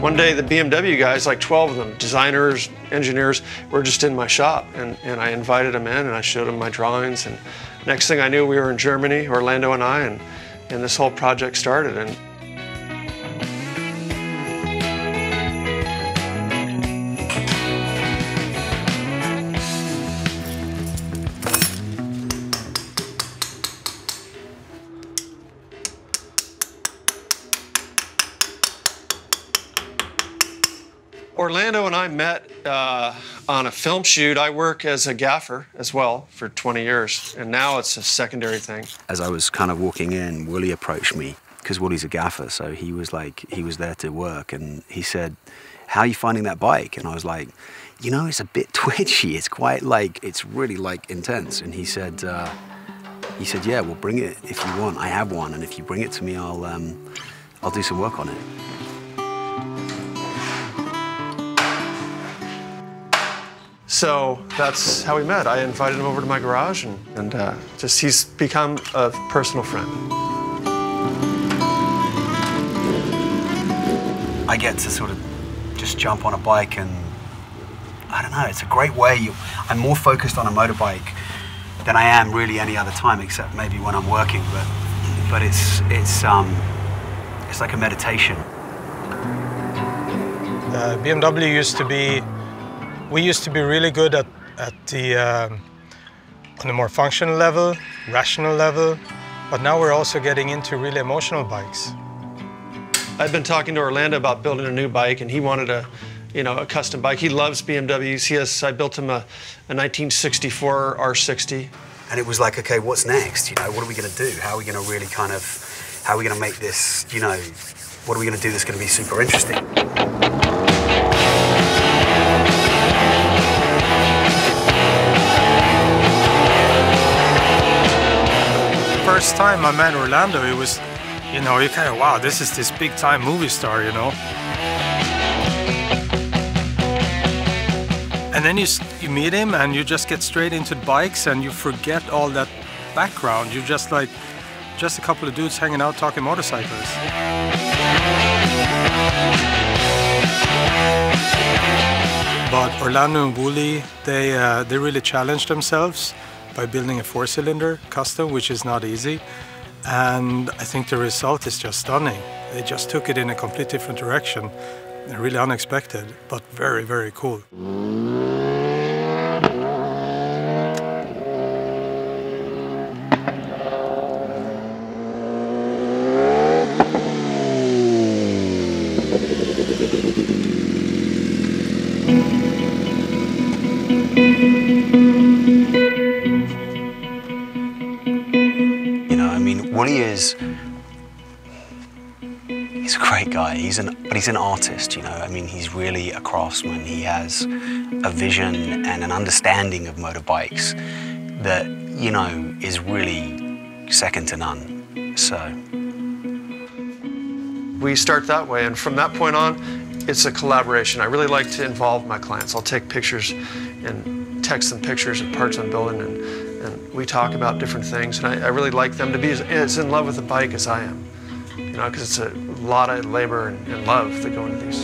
One day the BMW guys, like 12 of them, designers, engineers, were just in my shop, and I invited them in and I showed them my drawings, and next thing I knew we were in Germany, Orlando and I, and this whole project started. And Orlando and I met on a film shoot. I work as a gaffer as well for 20 years, and now it's a secondary thing. As I was kind of walking in, Woolie approached me, because Woolie's a gaffer, so he was there to work, and he said, "How are you finding that bike?" And I was like, "You know, it's a bit twitchy. It's quite it's really intense." And he said, "Yeah, well, bring it if you want. I have one, and if you bring it to me, I'll do some work on it." So that's how we met. I invited him over to my garage, and he's become a personal friend. I get to sort of just jump on a bike, and I don't know, it's a great way. I'm more focused on a motorbike than I am really any other time, except maybe when I'm working, but it's like a meditation. BMW we used to be really good at on the more functional level, rational level, but now we're also getting into really emotional bikes. I've been talking to Orlando about building a new bike, and he wanted a custom bike. He loves BMWs. I built him a 1964 R60. And it was like, okay, what's next? What are we going to do? How are we going to really how are we going to make this, what are we going to do that's going to be super interesting? First time I met Orlando, it was, you kind of, wow, this is this big time movie star, And then you meet him and you just get straight into bikes and you forget all that background. You're just a couple of dudes hanging out talking motorcycles. But Orlando and Woolie, they really challenged themselves by building a 4-cylinder custom, which is not easy. And I think the result is just stunning. They just took it in a completely different direction. Really unexpected, but very, very cool. Woolie he's a great guy. But he's an artist, he's really a craftsman. He has a vision and an understanding of motorbikes that, is really second to none. So we start that way, and from that point on, it's a collaboration. I really like to involve my clients. I'll take pictures and text them pictures of parts I'm building, and we talk about different things, and I really like them to be as in love with the bike as I am, because it's a lot of labor and love that go into these.